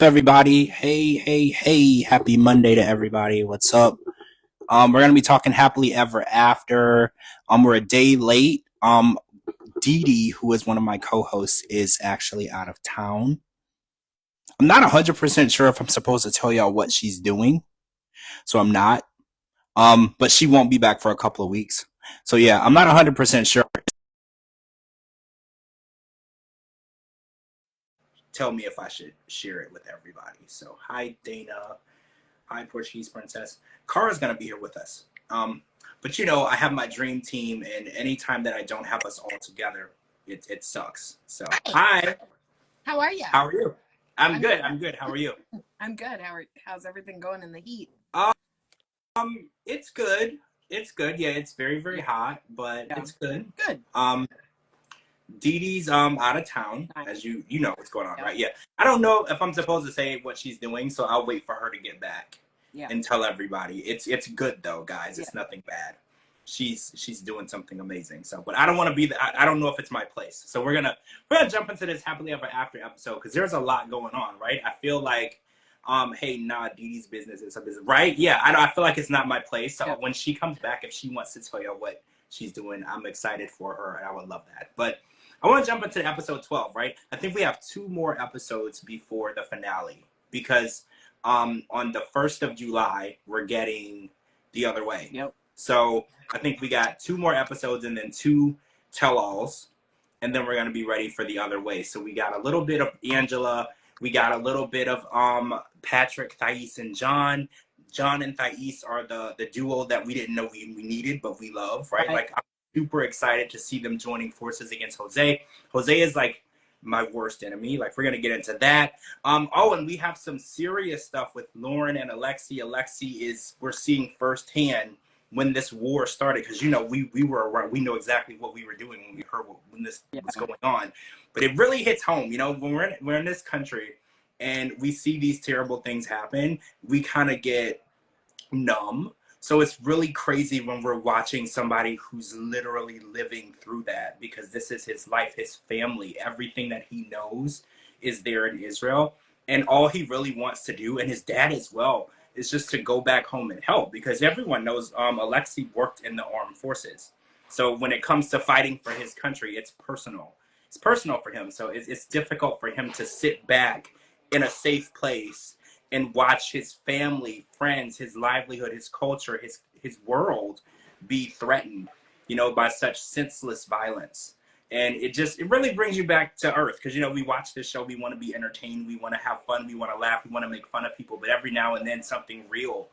Everybody, hey, happy Monday to everybody. What's up? We're gonna be talking happily ever after. We're a day late. Dee Dee, who is one of my co-hosts, is actually out of town. I'm not 100% sure if I'm supposed to tell y'all what she's doing, so I'm not. But she won't be back for a couple of weeks. So yeah, I'm not 100% sure. Tell me if I should share it with everybody. So hi Dana. Hi, Portuguese Princess. Kara's gonna be here with us. But I have my dream team, and anytime that I don't have us all together, it sucks. So, Hi. hi. How are you? How are you? I'm I'm good. I'm good. How are you? I'm good. How's everything going in the heat? It's good. It's good. Yeah, it's very, very Yeah. hot, but Yeah. it's good. Good. Um, Dee Dee's out of town, Nice. as you know what's going on, Yeah. right? Yeah. I don't know if I'm supposed to say what she's doing, so I'll wait for her to get back. Yeah. And tell everybody. It's good though, guys. It's Yeah. nothing bad. She's doing something amazing. So, but I don't want to be I don't know if it's my place. So we're gonna jump into this happily ever after episode because there's a lot going on, right? I feel like, hey, nah, Dee Dee's business is a business, right? Yeah, I feel like it's not my place. So Yeah. when she comes back, if she wants to tell you what she's doing, I'm excited for her, and I would love that. But I want to jump into episode 12, right? I think we have 2 more episodes before the finale because on the 1st of July, we're getting The Other Way. Yep. So I think we got 2 more episodes and then 2 tell-alls, and then we're going to be ready for The Other Way. So we got a little bit of Angela. We got a little bit of Patrick, Thais, and John. John and Thais are the duo that we didn't know we needed, but we love, right? Like, I'm super excited to see them joining forces against Jose. Jose is like my worst enemy. Like, we're gonna get into that. And we have some serious stuff with Lauren and Alexi. Alexi we're seeing firsthand when this war started, because we were around. We know exactly what we were doing when we heard when this was going on. But it really hits home, when we're in this country and we see these terrible things happen, we kind of get numb. So it's really crazy when we're watching somebody who's literally living through that, because this is his life, his family, everything that he knows is there in Israel. And all he really wants to do, and his dad as well, is just to go back home and help, because everyone knows Alexei worked in the armed forces. So when it comes to fighting for his country, it's personal. It's personal for him. So it's difficult for him to sit back in a safe place and watch his family, friends, his livelihood, his culture, his world be threatened, by such senseless violence. And it really brings you back to earth, because we watch this show, we want to be entertained, we want to have fun, we want to laugh, we want to make fun of people, but every now and then something real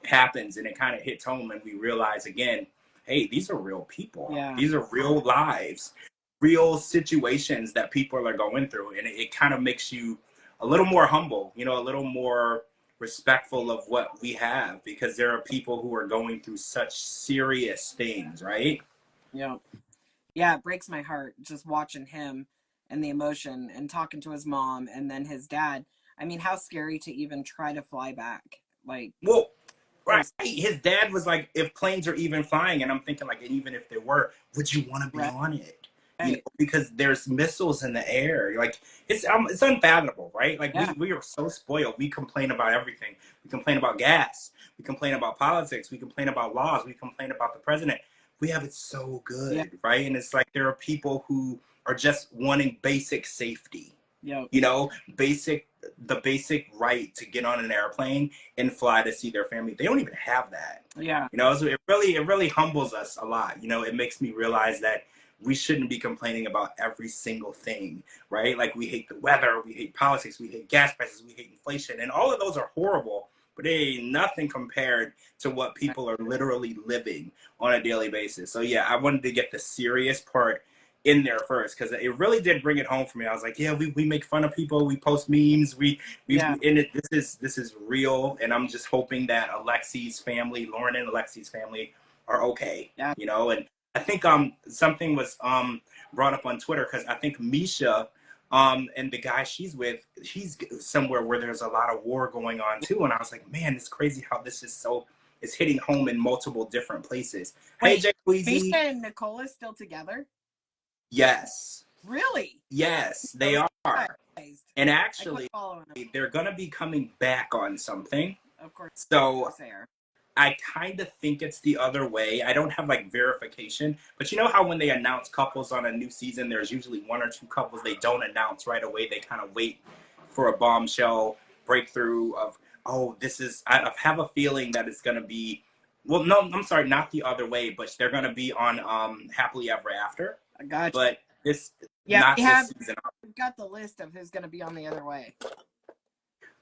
happens and it kind of hits home, and we realize again, hey, these are real people. Yeah. These are real lives, real situations that people are going through, and it kind of makes you a little more humble, a little more respectful of what we have, because there are people who are going through such serious things, right? Yeah. Yeah, it breaks my heart just watching him and the emotion and talking to his mom and then his dad. I mean, how scary to even try to fly back. Like, Well, so right. His dad was like, if planes are even flying, and I'm thinking, like, and even if they were, would you want to be right. on it? Because there's missiles in the air. Like, it's unfathomable, right? Like, Yeah. we are so spoiled. We complain about everything. We complain about gas. We complain about politics. We complain about laws. We complain about the president. We have it so Yeah. good, right? And it's like there are people who are just wanting basic safety. Yeah. The basic right to get on an airplane and fly to see their family. They don't even have that. Yeah. So it really humbles us a lot. It makes me realize that we shouldn't be complaining about every single thing, right? Like, we hate the weather, we hate politics, we hate gas prices, we hate inflation, and all of those are horrible, but they ain't nothing compared to what people are literally living on a daily basis. So yeah, I wanted to get the serious part in there first, because it really did bring it home for me. I was like, yeah, we make fun of people, we post memes, Yeah. this is real, and I'm just hoping that Alexi's family, Lauren and Alexi's family, are okay. Yeah. And I think something was brought up on Twitter, because I think Misha and the guy she's with, he's somewhere where there's a lot of war going on too, and I was like, man, it's crazy how it's hitting home in multiple different places. Hey, Wait, Jay Weezy. Misha and Nicole is still together? Yes. Really? Yes, So they are. surprised. And I quit actually, following them. they're going to be coming back on something. Of course So they are. I kind of think it's the other way. I don't have like verification, but you know how when they announce couples on a new season, there's usually one or two couples they don't announce right away. They kind of wait for a bombshell breakthrough of, oh, this is, I have a feeling that it's going to be, well, no, I'm sorry, not the other way, but they're going to be on Happily Ever After. I got you. But this, Yeah, not this season. we've got the list of who's going to be on the other way.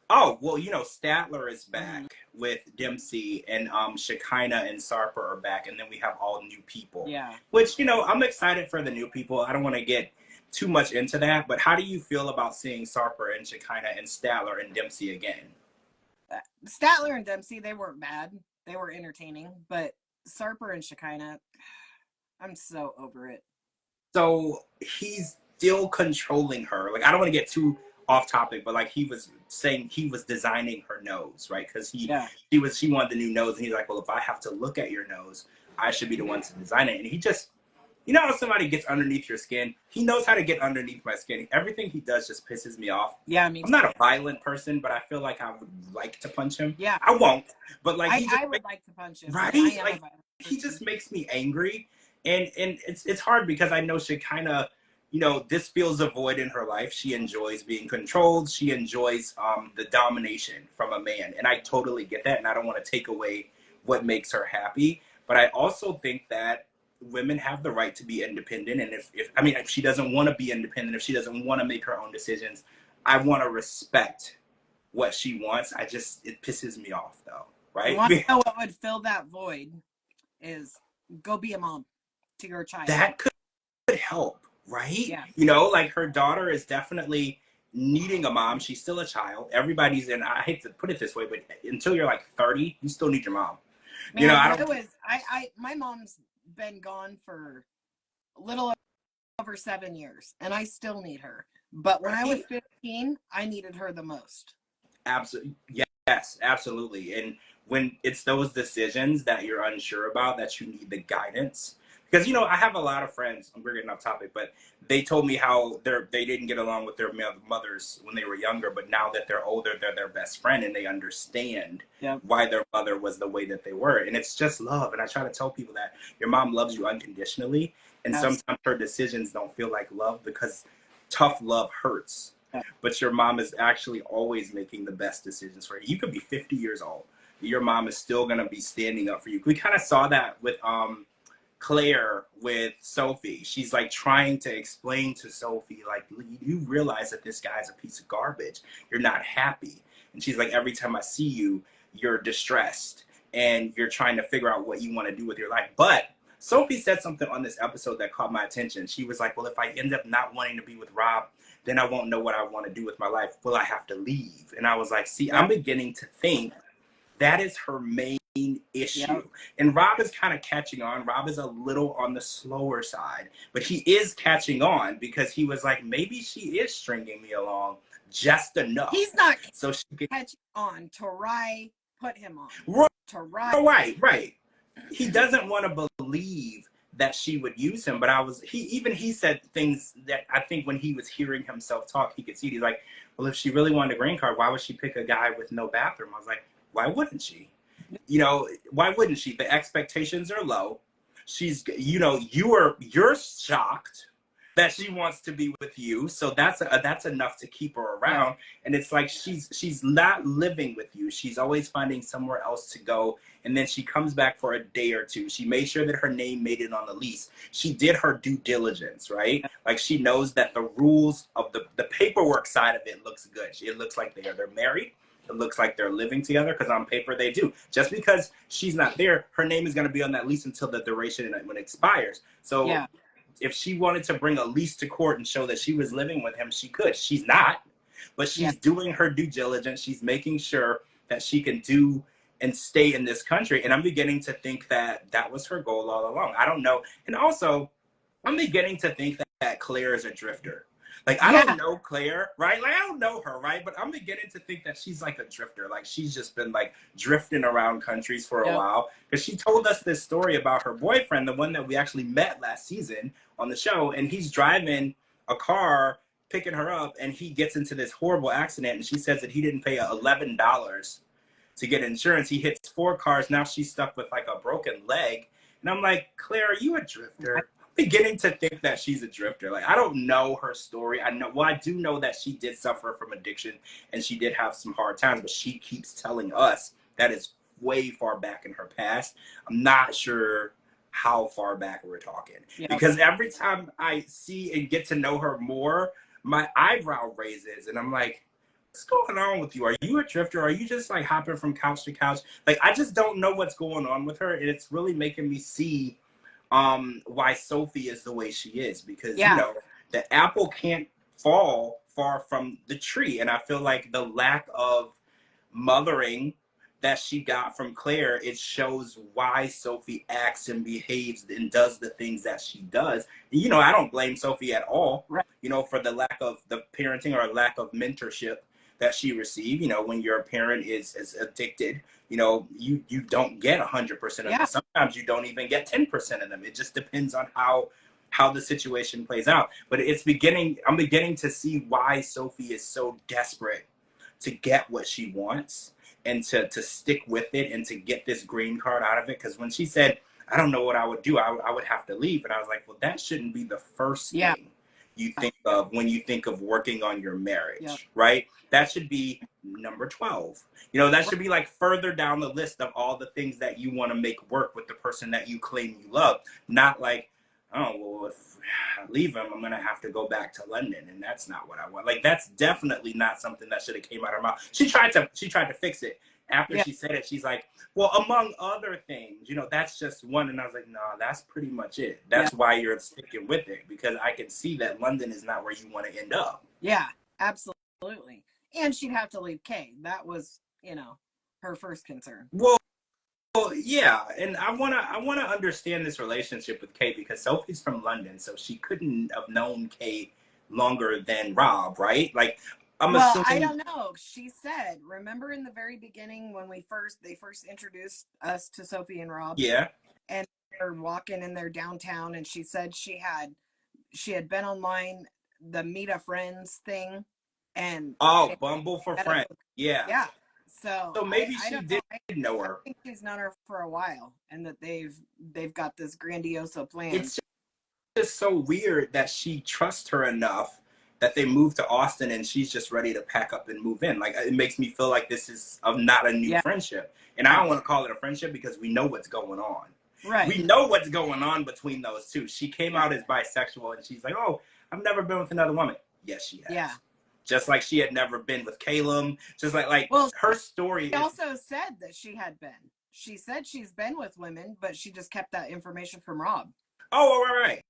Oh, well, you know, Statler is back with Dempsey, and Shekinah and Sarper are back, and then we have all new people. Yeah. Which, you know, I'm excited for the new people. I don't want to get too much into that, but how do you feel about seeing Sarper and Shekinah and Statler and Dempsey again? Statler and Dempsey, they weren't bad. They were entertaining, but Sarper and Shekinah, I'm so over it. So he's still controlling her. Like, I don't want to get too off topic, but like he was saying he was designing her nose, right? Because she wanted the new nose, and he's like, well, if I have to look at your nose, I should be the one to design it. And he just, you know how somebody gets underneath your skin? He knows how to get underneath my skin. Everything he does just pisses me off. Yeah, I mean, I'm not a violent person, but I feel like I would like to punch him. Yeah, I won't, but like I would like to punch him. Right? Like he just makes me angry, and it's hard because I know she kind of, you know, this fills a void in her life. She enjoys being controlled. She enjoys the domination from a man. And I totally get that. And I don't want to take away what makes her happy. But I also think that women have the right to be independent. And if she doesn't want to be independent, if she doesn't want to make her own decisions, I want to respect what she wants. It pisses me off though. Right? You want to know what would fill that void is go be a mom to your child. That could help. Right? Yeah. You know, like her daughter is definitely needing a mom. She's still a child. Everybody's in, I hate to put it this way, but until you're like 30, you still need your mom. Man, you know, my mom's been gone for a little over 7 years, and I still need her. But when I was 15, I needed her the most. Absolutely. Yes, absolutely. And when it's those decisions that you're unsure about, that you need the guidance. Because, you know, I have a lot of friends, we're getting off topic, but they told me how they didn't get along with their mothers when they were younger, but now that they're older, they're their best friend, and they understand why their mother was the way that they were. And it's just love. And I try to tell people that your mom loves you unconditionally, and sometimes her decisions don't feel like love because tough love hurts. But your mom is actually always making the best decisions for you. You could be 50 years old. Your mom is still going to be standing up for you. We kind of saw that with Claire with Sophie. She's like trying to explain to Sophie, like, you realize that this guy's a piece of garbage. You're not happy. And she's like, every time I see you, you're distressed and you're trying to figure out what you want to do with your life. But Sophie said something on this episode that caught my attention. She was like, well, if I end up not wanting to be with Rob, then I won't know what I want to do with my life. Will I have to leave? And I was like, see, I'm beginning to think that is her main issue. And Rob is kind of catching on. Rob is a little on the slower side, but he is catching on because he was like, maybe she is stringing me along just enough. He's not so she can catch on to put him on. Right. He doesn't want to believe that she would use him, but he said things that I think when he was hearing himself talk, he could see. He's like, well, if she really wanted a green card, why would she pick a guy with no bathroom? I was like, why wouldn't she? You know, why wouldn't she? The expectations are low. She's, you know, you're shocked that she wants to be with you, so that's enough to keep her around. And it's like she's not living with you. She's always finding somewhere else to go, and then she comes back for a day or two. She made sure that her name made it on the lease. She did her due diligence, right? Like she knows that the rules of the paperwork side of it looks good. It looks like they're married. It looks like they're living together because on paper they do. Just because she's not there, her name is going to be on that lease until the duration when it expires. So if she wanted to bring a lease to court and show that she was living with him, she could. She's not, but she's doing her due diligence. She's making sure that she can do and stay in this country. And I'm beginning to think that that was her goal all along. I don't know. And also, I'm beginning to think that Claire is a drifter. Like, I don't know Claire, right? Like, I don't know her, right? But I'm beginning to think that she's like a drifter. Like, she's just been, like, drifting around countries for a while. Because she told us this story about her boyfriend, the one that we actually met last season on the show. And he's driving a car picking her up, and he gets into this horrible accident, and she says that he didn't pay $11 to get insurance. He hits 4 cars. Now she's stuck with like a broken leg. And I'm like, Claire, are you a drifter? I'm beginning to think that she's a drifter. Like, I don't know her story. I do know that she did suffer from addiction and she did have some hard times, but she keeps telling us that is way far back in her past. I'm not sure how far back we're talking. Yep. Because every time I see and get to know her more, my eyebrow raises and I'm like, what's going on with you? Are you a drifter? Are you just like hopping from couch to couch? Like, I just don't know what's going on with her. And it's really making me see why Sophie is the way she is, because you know, the apple can't fall far from the tree. And I feel like the lack of mothering that she got from Claire, it shows why Sophie acts and behaves and does the things that she does. And, you know, I don't blame Sophie at all, you know, for the lack of the parenting or lack of mentorship that she received. You know, when your parent is addicted, you know, you don't get 100% of them. Sometimes you don't even get 10% of them. It just depends on how the situation plays out. But I'm beginning to see why Sophie is so desperate to get what she wants and to stick with it and to get this green card out of it. Because when she said, I don't know what I would do, I would have to leave. And I was like, well, that shouldn't be the first thing you think of when you think of working on your marriage, right? That should be number 12. You know, that should be like further down the list of all the things that you want to make work with the person that you claim you love. Not like, oh, well, if I leave him, I'm going to have to go back to London. And that's not what I want. Like, that's definitely not something that should have came out of her mouth. She tried to fix it. After she said it, she's like, well, among other things, you know, that's just one. And I was like, no, that's pretty much it. That's why you're sticking with it, because I can see that London is not where you want to end up. Yeah, absolutely. And she'd have to leave Kay. That was, you know, her first concern. Well, yeah, and I wanna understand this relationship with Kay, because Sophie's from London, so she couldn't have known Kay longer than Rob, right? Like, assuming... I don't know. She said, remember in the very beginning when they first introduced us to Sophie and Rob? Yeah. And they're walking in their downtown, and she said she had been online, the Meet a Friends thing, and Bumble for Friends. Yeah. So maybe she did know her. I think she's known her for a while, and that they've got this grandiose plan. It's just so weird that she trusts her enough that they moved to Austin and she's just ready to pack up and move in. Like, it makes me feel like this is not a new friendship. And I don't want to call it a friendship because we know what's going on. Right. We know what's going on between those two. She came out as bisexual and she's like, oh, I've never been with another woman. Yes, she has. Yeah. Just like she had never been with Caleb. Just like her story. She also said that she had been. She said she's been with women, but she just kept that information from Rob. Oh, right.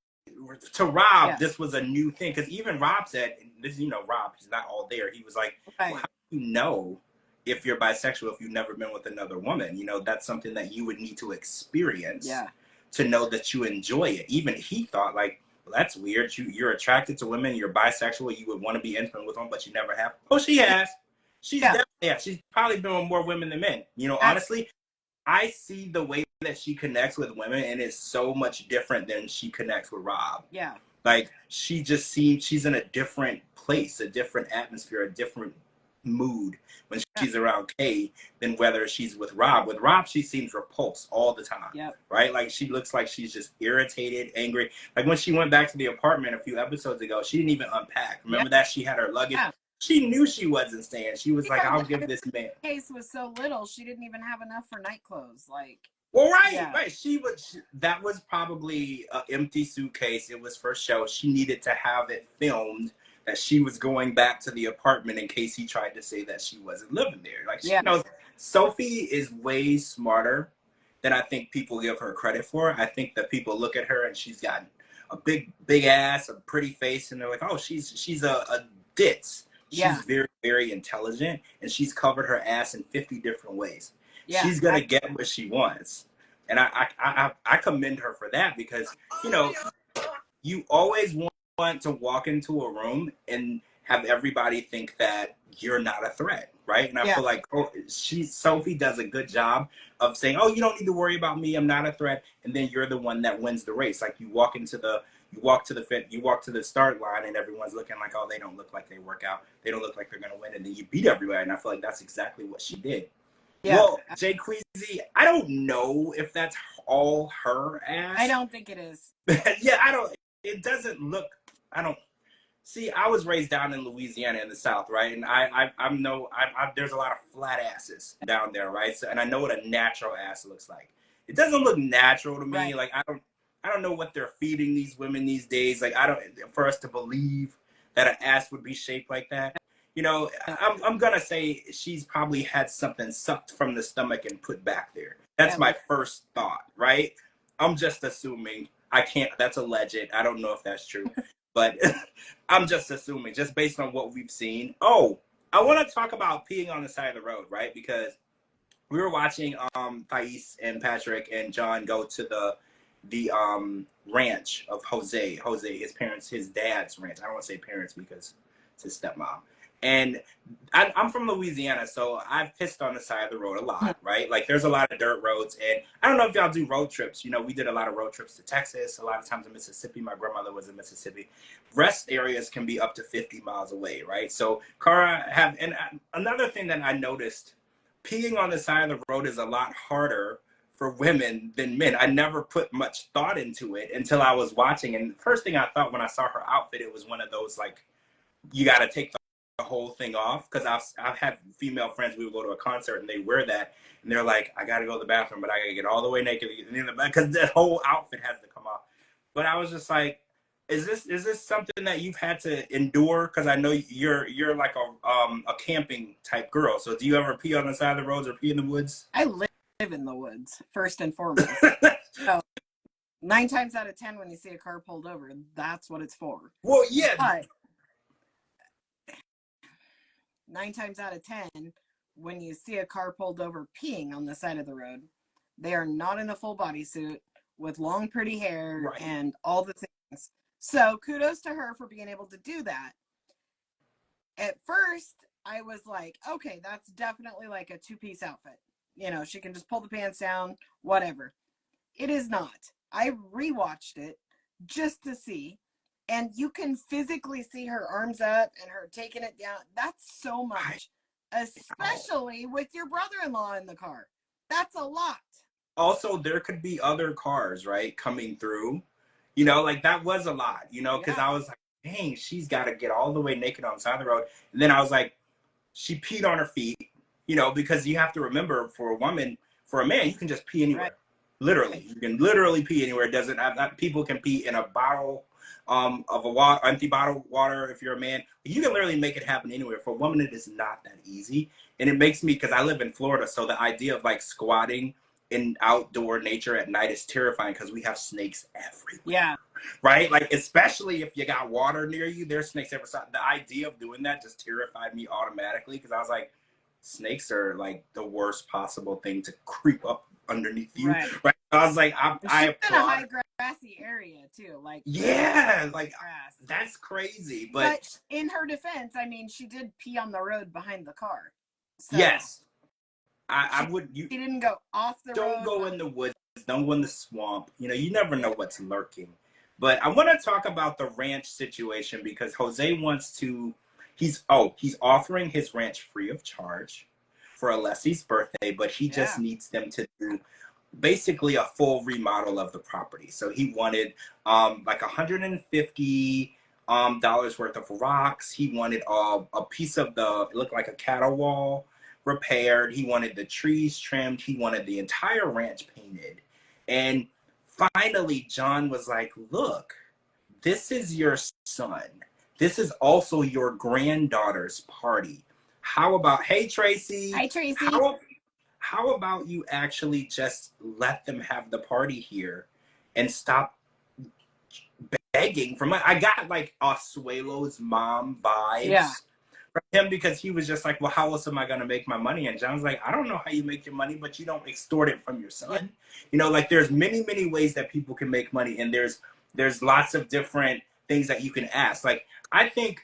To Rob, this was a new thing, because even Rob said, this, you know, Rob, he's not all there. He was like, well, how do you know if you're bisexual if you've never been with another woman? You know, that's something that you would need to experience to know that you enjoy it. Even he thought, like, well, that's weird. You're attracted to women, you're bisexual, you would want to be intimate with them, but you never have. Oh, she has. She's she's probably been with more women than men. You know, honestly, I see the way that she connects with women, and it's so much different than she connects with Rob. Yeah. Like, she just seems, she's in a different place, a different atmosphere, a different mood when she's around Kay than whether she's with Rob. With Rob, she seems repulsed all the time. Yep. Right? Like, she looks like she's just irritated, angry. Like, when she went back to the apartment a few episodes ago, she didn't even unpack. Remember that? She had her luggage. Yeah. She knew she wasn't staying. She was like, I'll give this man. The case was so little, she didn't even have enough for night clothes. Like, well, right. That was probably an empty suitcase. It was for show. She needed to have it filmed that she was going back to the apartment in case he tried to say that she wasn't living there. Like, she knows. Sophie is way smarter than I think people give her credit for. I think that people look at her and she's got a big ass, a pretty face, and they're like, oh, she's a ditz. She's very, very intelligent, and she's covered her ass in 50 different ways. Yeah, she's going to get what she wants. And I commend her for that, because, you know, you always want to walk into a room and have everybody think that you're not a threat, right? And I feel like Sophie does a good job of saying, oh, you don't need to worry about me, I'm not a threat. And then you're the one that wins the race. Like, you walk into the You walk to the start line, and everyone's looking like, oh, they don't look like they work out. They don't look like they're gonna win, and then you beat everybody. And I feel like that's exactly what she did. Yeah. Well, Jay Queasy, I don't know if that's all her ass. I don't think it is. Yeah, I don't. It doesn't look. I don't. See, I was raised down in Louisiana in the South, right? And there's a lot of flat asses down there, right? So, and I know what a natural ass looks like. It doesn't look natural to me. Right. Like I don't know what they're feeding these women these days. Like for us to believe that an ass would be shaped like that. You know, I'm gonna say she's probably had something sucked from the stomach and put back there. That's my first thought, right? I'm just assuming. I can't. That's alleged. I don't know if that's true. But I'm just assuming, just based on what we've seen. Oh, I want to talk about peeing on the side of the road, right? Because we were watching Thais and Patrick and John go to the ranch of Jose. Jose, his dad's ranch. I don't want to say parents because it's his stepmom. And I'm from Louisiana, so I've pissed on the side of the road a lot, right? Like, there's a lot of dirt roads. And I don't know if y'all do road trips. You know, we did a lot of road trips to Texas, a lot of times in Mississippi. My grandmother was in Mississippi. Rest areas can be up to 50 miles away, right? So another thing that I noticed, peeing on the side of the road is a lot harder for women than men. I never put much thought into it until I was watching. And the first thing I thought when I saw her outfit, it was one of those, like, you got to take the whole thing off, because I've had female friends, we would go to a concert and they wear that and they're like, I gotta go to the bathroom, but I gotta get all the way naked because that whole outfit has to come off. But I was just like, is this something that you've had to endure? Because I know you're like a camping type girl. So do you ever pee on the side of the roads or pee in the woods? I live in the woods, first and foremost. So 9 times out of 10, when you see a car pulled over, that's what it's for. Well, yeah. But 9 times out of 10, when you see a car pulled over peeing on the side of the road, they are not in a full bodysuit with long, pretty hair and all the things. So kudos to her for being able to do that. At first, I was like, okay, that's definitely like a 2-piece outfit. You know, she can just pull the pants down, whatever. It is not. I rewatched it just to see. And you can physically see her arms up and her taking it down. That's so much, especially with your brother-in-law in the car. That's a lot. Also, there could be other cars, right, coming through. You know, like, that was a lot, you know, because I was like, dang, she's got to get all the way naked on the side of the road. And then I was like, she peed on her feet, you know, because you have to remember, for a man, you can just pee anywhere. Right. Literally. You can literally pee anywhere. It doesn't have, people can pee in a bottle of empty bottle water if you're a man. You can literally make it happen anywhere. For a woman, it is not that easy. And it makes me, because I live in Florida, so the idea of like squatting in outdoor nature at night is terrifying, because we have snakes everywhere. Yeah. Right? Like, especially if you got water near you, there's snakes everywhere. The idea of doing that just terrified me automatically, because I was like, snakes are like the worst possible thing to creep up underneath you. Right? I was like, I in a high grassy area too. Like, yeah, like grass. That's crazy. But in her defense, I mean, she did pee on the road behind the car. So yes. I would. She didn't go off the road. Don't go in the woods. Don't go in the swamp. You know, you never know what's lurking. But I want to talk about the ranch situation, because Jose wants to. He's offering his ranch free of charge for Alessi's birthday, but he just needs them to do basically a full remodel of the property. So he wanted like $150 dollars worth of rocks. He wanted a piece of it looked like a cattle wall repaired. He wanted the trees trimmed. He wanted the entire ranch painted. And finally, John was like, look, this is your son. This is also your granddaughter's party. How about, hey, Tracy. Hi, Tracy. How about you actually just let them have the party here and stop begging for money? I got like Asuelo's mom vibes from him, because he was just like, well, how else am I going to make my money? And John's like, I don't know how you make your money, but you don't extort it from your son. You know, like, there's many, many ways that people can make money. And there's lots of different things that you can ask. Like, I think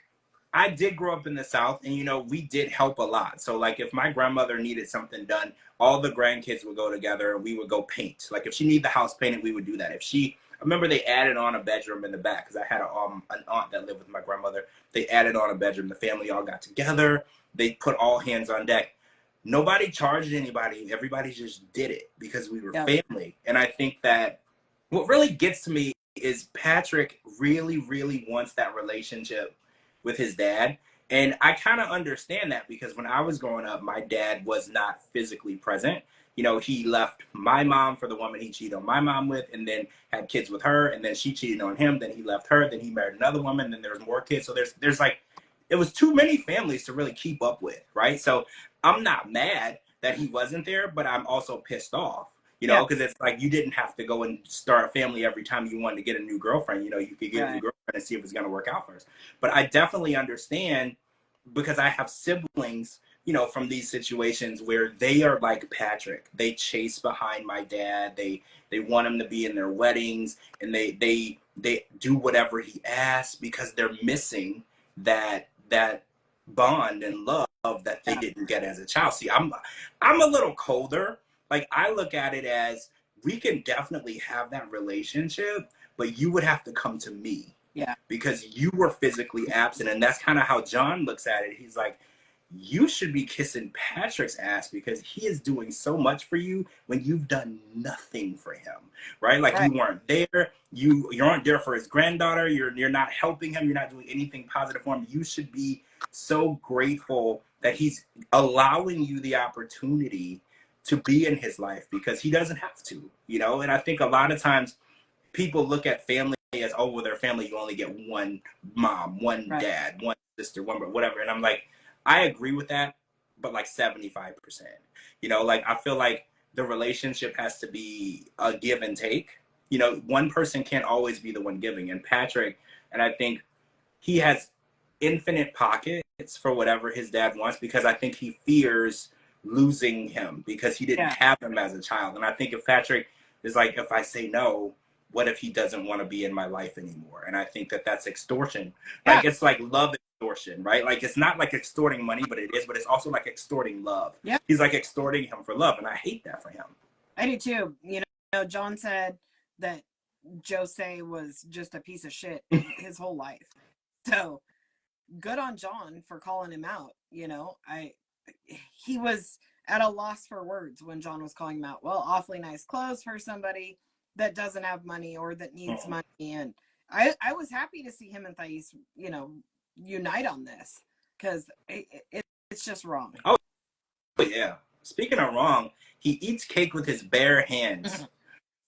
I did grow up in the South, and, you know, we did help a lot. So, like, if my grandmother needed something done, all the grandkids would go together and we would go paint. Like, if she needed the house painted, we would do that. If she I remember they added on a bedroom in the back because I had an aunt that lived with my grandmother. They added on a bedroom. The family all got together. They put all hands on deck. Nobody charged anybody. Everybody just did it because we were family. And I think that what really gets to me is Patrick really, really wants that relationship with his dad. And I kind of understand that because when I was growing up, my dad was not physically present. You know, he left my mom for the woman he cheated on my mom with, and then had kids with her, and then she cheated on him. Then he left her. Then he married another woman. Then there was more kids. So there's like, it was too many families to really keep up with, right? So I'm not mad that he wasn't there, but I'm also pissed off, you know, because it's like you didn't have to go and start a family every time you wanted to get a new girlfriend. You know, you could get a new girlfriend and see if it's going to work out first. But I definitely understand because I have siblings, you know, from these situations where they are like Patrick. They chase behind my dad. They want him to be in their weddings, and they do whatever he asks because they're missing that bond and love that they didn't get as a child. See, I'm a little colder. Like, I look at it as we can definitely have that relationship, but you would have to come to me. Yeah. Because you were physically absent. And that's kind of how John looks at it. He's like, you should be kissing Patrick's ass because he is doing so much for you when you've done nothing for him, right? Like you weren't there, you aren't there for his granddaughter, you're not helping him, you're not doing anything positive for him. You should be so grateful that he's allowing you the opportunity to be in his life because he doesn't have to, you know? And I think a lot of times people look at family as, oh, well, their family, you only get one mom, one dad, one sister, one whatever. And I'm like, I agree with that, but like 75%. You know, like I feel like the relationship has to be a give and take. You know, one person can't always be the one giving. And Patrick, and I think he has infinite pockets for whatever his dad wants because I think he fears losing him because he didn't have him as a child. And I think if Patrick is like, if I say no, what if he doesn't want to be in my life anymore? And I think that that's extortion. Like, it's like love extortion, right? Like, it's not like extorting money, but it is, but it's also like extorting love. Yeah. He's like extorting him for love. And I hate that for him. I do too. You know, John said that Jose was just a piece of shit his whole life. So good on John for calling him out. You know, he was at a loss for words when John was calling him out. Well, awfully nice clothes for somebody that doesn't have money or that needs money. And I was happy to see him and Thais, you know, unite on this because it's just wrong. Oh, yeah. Speaking of wrong, he eats cake with his bare hands.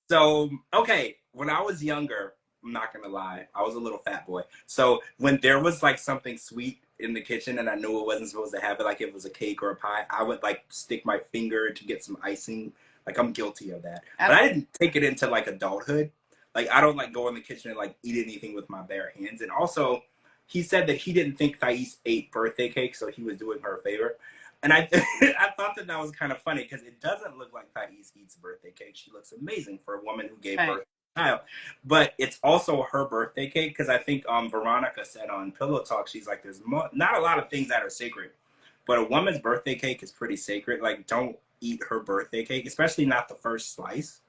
So, okay, when I was younger, I'm not going to lie, I was a little fat boy. So when there was like something sweet in the kitchen and I knew it wasn't supposed to have it, like it was a cake or a pie, I would like stick my finger to get some icing. Like, I'm guilty of that. But I didn't take it into like adulthood. Like, I don't like go in the kitchen and like eat anything with my bare hands. And also, he said that he didn't think Thais ate birthday cake, so he was doing her a favor. And I thought that was kind of funny because it doesn't look like Thais eats birthday cake. She looks amazing for a woman who gave birth to a child. But it's also her birthday cake because I think Veronica said on Pillow Talk, she's like, there's not a lot of things that are sacred. But a woman's birthday cake is pretty sacred. Like, don't eat her birthday cake, especially not the first slice.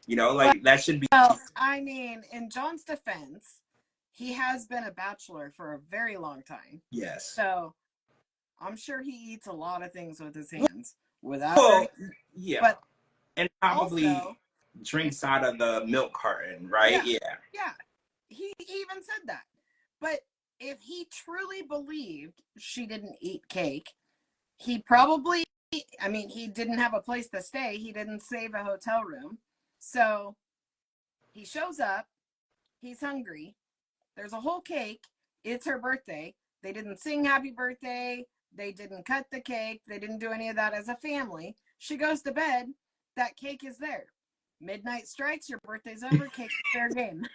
You know, like that should be. Well, I mean, in John's defense, he has been a bachelor for a very long time. Yes. So I'm sure he eats a lot of things with his hands without. Yeah. But and probably also drinks out of the milk carton, right? Yeah. Yeah. He even said that. But if he truly believed she didn't eat cake, he probably, I mean, he didn't have a place to stay. He didn't save a hotel room. So he shows up. He's hungry. There's a whole cake. It's her birthday. They didn't sing happy birthday. They didn't cut the cake. They didn't do any of that as a family. She goes to bed. That cake is there. Midnight strikes. Your birthday's over. Cake's fair game.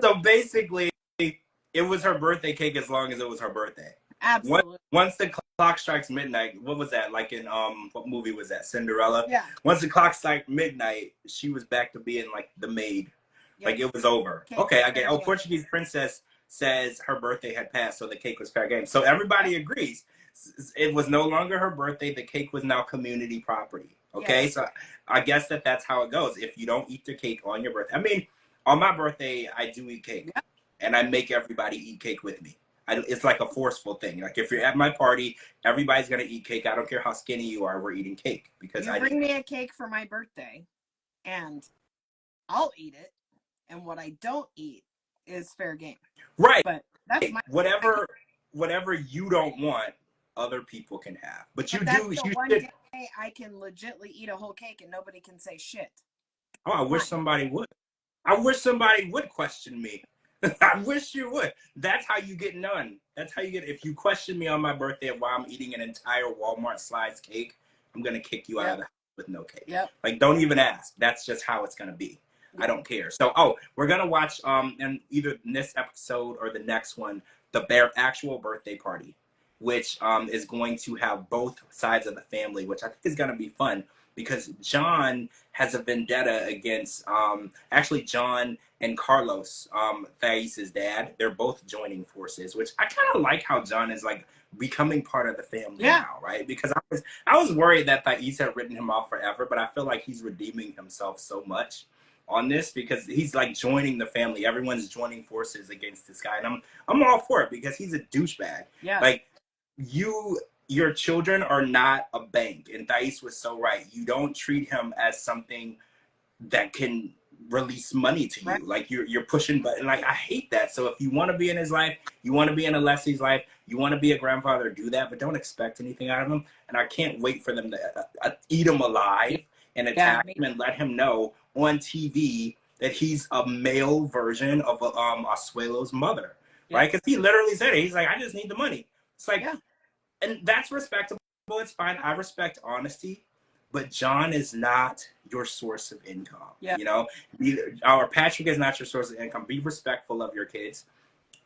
So basically, it was her birthday cake as long as it was her birthday. Absolutely. Once the clock strikes midnight, what was that? Like in what movie was that? Cinderella? Yeah. Once the clock struck midnight, she was back to being like the maid. Yep. Like it was over. Okay, I get. Oh, Portuguese princess says her birthday had passed, so the cake was fair game. So everybody agrees. It was no longer her birthday. The cake was now community property. Okay, yes. So I guess that's how it goes. If you don't eat the cake on your birthday, I mean, On my birthday, I do eat cake, Yep. and I make everybody eat cake with me. It's like a forceful thing. Like if you're at my party, everybody's gonna eat cake. I don't care how skinny you are. We're eating cake because You I bring need. me a cake for my birthday, and I'll eat it. And what I don't eat is fair game. Right. But that's my Whatever you don't want, other people can have. But you but that's do. the You one should. day I can legitly eat a whole cake and nobody can say shit. Oh, I wish Fine. somebody would. I wish somebody would question me. I wish you would. That's how you get none. That's how you get. If you question me on my birthday while I'm eating an entire Walmart slice cake, I'm gonna kick you out of the house with no cake. Yep. Like, don't even ask. That's just how it's gonna be. I don't care. So, we're gonna watch in either this episode or the next one, the actual birthday party, which is going to have both sides of the family, which I think is gonna be fun because John has a vendetta against actually John and Carlos, Thais's dad. They're both joining forces, which I kind of like how John is like becoming part of the family now, right? Because I was worried that Thais had written him off forever, but I feel like he's redeeming himself so much on this because he's like joining the family. Everyone's joining forces against this guy, and I'm all for it because he's a douchebag. Yeah. Like your children are not a bank, and Thais was so right. You don't treat him as something that can release money to you. Right. Like you're pushing button. Like I hate that. So if you want to be in his life, you want to be in Alessi's life, you want to be a grandfather, do that, but don't expect anything out of him. And I can't wait for them to eat him alive and attack him and let him know on TV that he's a male version of Asuelo's mother, right? Because he literally said it. He's like, I just need the money. It's like, and that's respectable. It's fine. I respect honesty. But John is not your source of income. You know, or Patrick is not your source of income. Be respectful of your kids.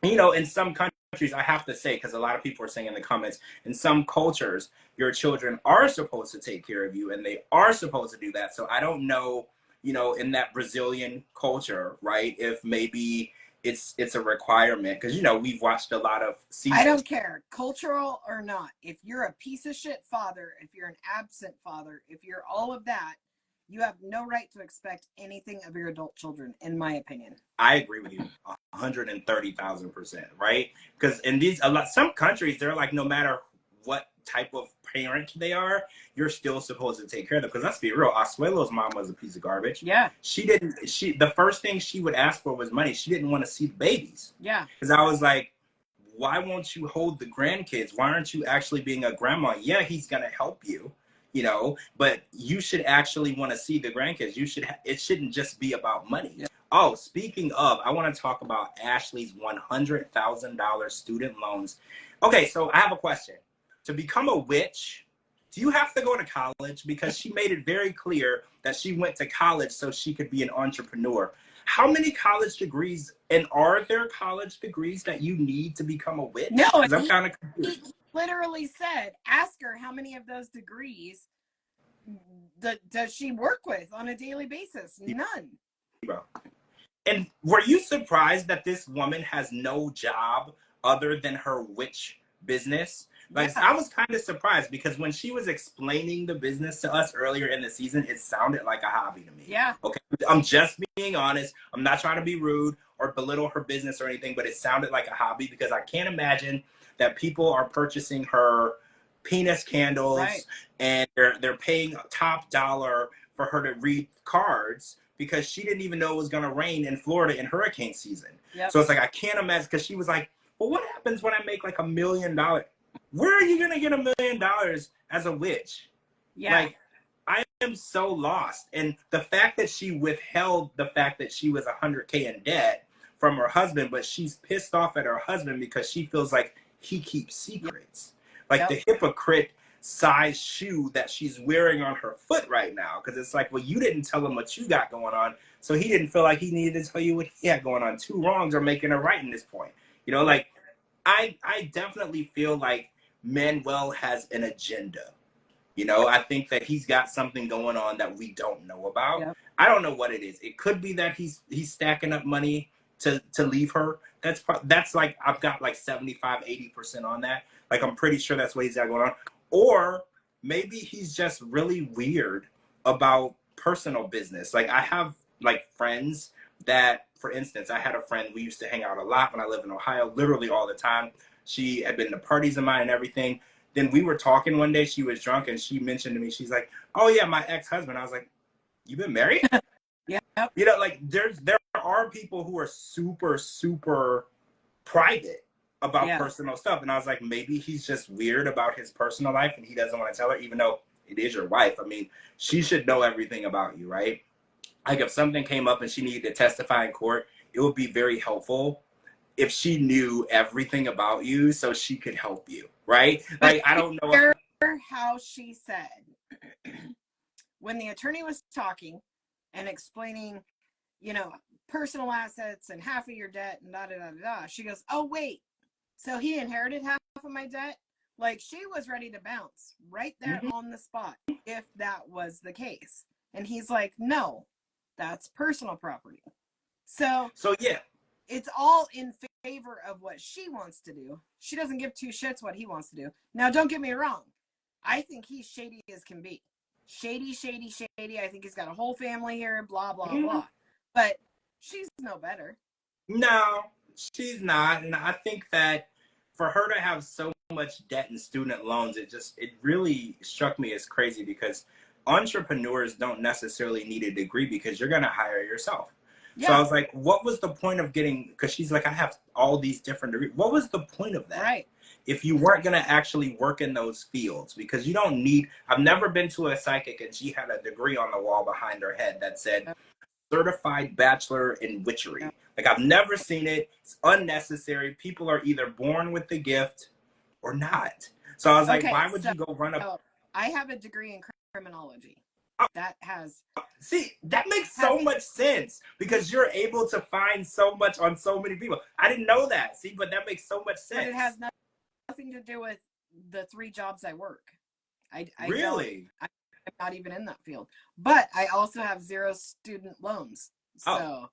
You know, in some countries, I have to say, because a lot of people are saying in the comments, in some cultures, your children are supposed to take care of you and they are supposed to do that. So I don't know, you know, in that Brazilian culture, right, if maybe it's a requirement because, you know, we've watched a lot of seasons. I don't care, cultural or not. If you're a piece of shit father, if you're an absent father, if you're all of that, you have no right to expect anything of your adult children, in my opinion. I agree with you 130,000%, right? Because in some countries, they're like, no matter what type of parent they are, you're still supposed to take care of them. Because let's be real, Asuelo's mom was a piece of garbage. Yeah. The first thing she would ask for was money. She didn't want to see the babies. Yeah. Because I was like, why won't you hold the grandkids? Why aren't you actually being a grandma? Yeah, he's going to help you, you know, but you should actually want to see the grandkids. It shouldn't just be about money. Yeah. Oh, speaking of, I want to talk about Ashley's $100,000 student loans. Okay, so I have a question. To become a witch, do you have to go to college? Because she made it very clear that she went to college so she could be an entrepreneur. How many college degrees, and are there college degrees that you need to become a witch? No, I'm kind of confused. He literally said, ask her how many of those degrees does she work with on a daily basis? None. And were you surprised that this woman has no job other than her witch business? Like, I was kind of surprised because when she was explaining the business to us earlier in the season, it sounded like a hobby to me. Yeah. Okay. I'm just being honest. I'm not trying to be rude or belittle her business or anything, but it sounded like a hobby because I can't imagine that people are purchasing her penis candles and they're paying top dollar for her to read cards because she didn't even know it was going to rain in Florida in hurricane season. Yep. So it's like, I can't imagine, because she was like, well, what happens when I make like $1 million? Where are you going to get $1 million as a witch? Yeah. Like, I am so lost. And the fact that she withheld the fact that she was $100K in debt from her husband, but she's pissed off at her husband because she feels like he keeps secrets. Like the hypocrite size shoe that she's wearing on her foot right now. Because it's like, well, you didn't tell him what you got going on. So he didn't feel like he needed to tell you what he had going on. Two wrongs are making a right in this point. You know, like, I definitely feel like Manuel has an agenda. You know, I think that he's got something going on that we don't know about. Yep. I don't know what it is. It could be that he's stacking up money to leave her. That's like, I've got like 75-80% on that. Like, I'm pretty sure that's what he's got going on. Or maybe he's just really weird about personal business. Like, I have like friends that, for instance, I had a friend, we used to hang out a lot when I lived in Ohio, literally all the time. She had been to parties of mine and everything. Then we were talking one day, she was drunk, and she mentioned to me, she's like, oh yeah, my ex-husband. I was like, you been married? Yeah. You know, like there are people who are super, super private about Yeah. personal stuff. And I was like, maybe he's just weird about his personal life and he doesn't want to tell her, even though it is your wife. I mean, she should know everything about you, right? Like if something came up and she needed to testify in court, it would be very helpful if she knew everything about you so she could help you, right? But Like I don't know. hear how she said when the attorney was talking and explaining, you know, personal assets and half of your debt and da da da da. She goes, "Oh wait, so he inherited half of my debt?" Like she was ready to bounce right there on the spot if that was the case. And he's like, "No, that's personal property." So Yeah, it's all in favor of what she wants to do. She doesn't give two shits what he wants to do. Now, don't get me wrong. I think he's shady as can be. Shady, shady, shady. I think he's got a whole family here, blah, blah, blah. But she's no better. no, she's not. And I think that for her to have so much debt and student loans, it really struck me as crazy because entrepreneurs don't necessarily need a degree because you're going to hire yourself. Yeah. So I was like, what was the point of getting, because she's like, I have all these different degrees. What was the point of that? Right. If you weren't going to actually work in those fields, because you don't need, I've never been to a psychic and she had a degree on the wall behind her head that said, certified bachelor in witchery. Like I've never seen it. It's unnecessary. People are either born with the gift or not. So I was like, why would you go run up? I have a degree in criminology. That has. See, that makes so much sense because you're able to find so much on so many people. I didn't know that. See, but that makes so much sense. But it has nothing to do with the 3 jobs I work. I really? I'm not even in that field. But I also have 0 student loans. So.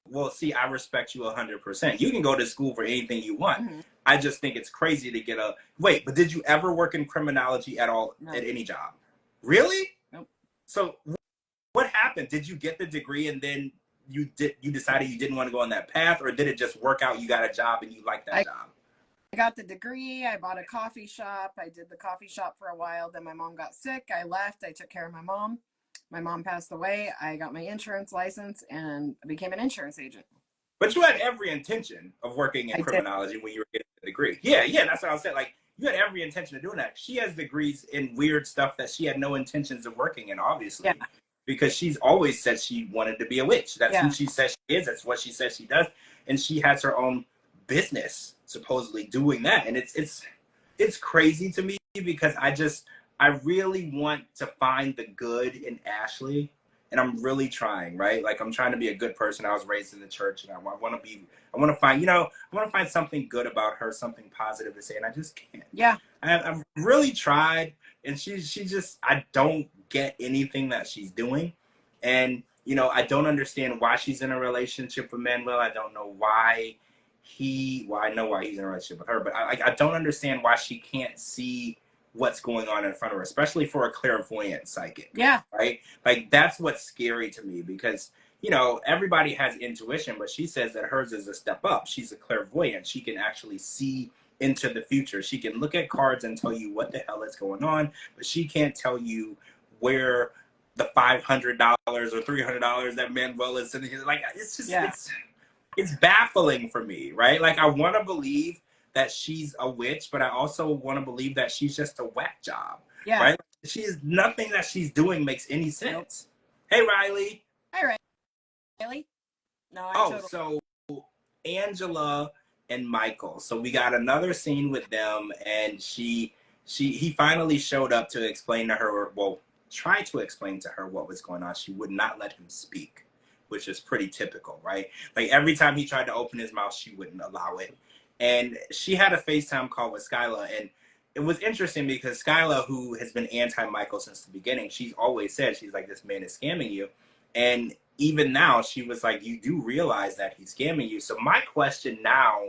Well, see, I respect you 100%. You can go to school for anything you want. Mm-hmm. I just think it's crazy to get a... Wait, but did you ever work in criminology at all, at any job? Really? Nope. So what happened? Did you get the degree and then you decided you didn't want to go on that path, or did it just work out, you got a job and you liked that job? I got the degree. I bought a coffee shop. I did the coffee shop for a while. Then my mom got sick. I left. I took care of my mom. My mom passed away. I got my insurance license and became an insurance agent. But you had every intention of working in criminology when you were getting the degree. Yeah, that's what I was saying. Like, you had every intention of doing that. She has degrees in weird stuff that she had no intentions of working in, obviously. Yeah. Because she's always said she wanted to be a witch. That's who she says she is. That's what she says she does. And she has her own business, supposedly, doing that. And it's crazy to me because I really want to find the good in Ashley, and I'm really trying, right? Like I'm trying to be a good person. I was raised in the church, and I want to find something good about her, something positive to say, and I just can't. Yeah. I've really tried, and she just, I don't get anything that she's doing. And, I don't understand why she's in a relationship with Manuel. I don't know why I know why he's in a relationship with her, but I don't understand why she can't see what's going on in front of her, especially for a clairvoyant psychic. Yeah. Right? Like that's what's scary to me because, everybody has intuition, but she says that hers is a step up. She's a clairvoyant. She can actually see into the future. She can look at cards and tell you what the hell is going on, but she can't tell you where the $500 or $300 that Manuel is sending. Like, it's just, it's baffling for me, right? Like, I want to believe that she's a witch, but I also want to believe that she's just a whack job, right? Nothing that she's doing makes any sense. Nope. Hey, Riley. Hi, Riley. No, so Angela and Michael. So we got another scene with them, and he finally showed up to explain to her, try to explain to her what was going on. She would not let him speak, which is pretty typical, right? Like every time he tried to open his mouth, she wouldn't allow it. And she had a FaceTime call with Skyla, and it was interesting because Skyla, who has been anti-Michael since the beginning, she's always said, she's like, this man is scamming you. And even now, she was like, you do realize that he's scamming you. So my question now,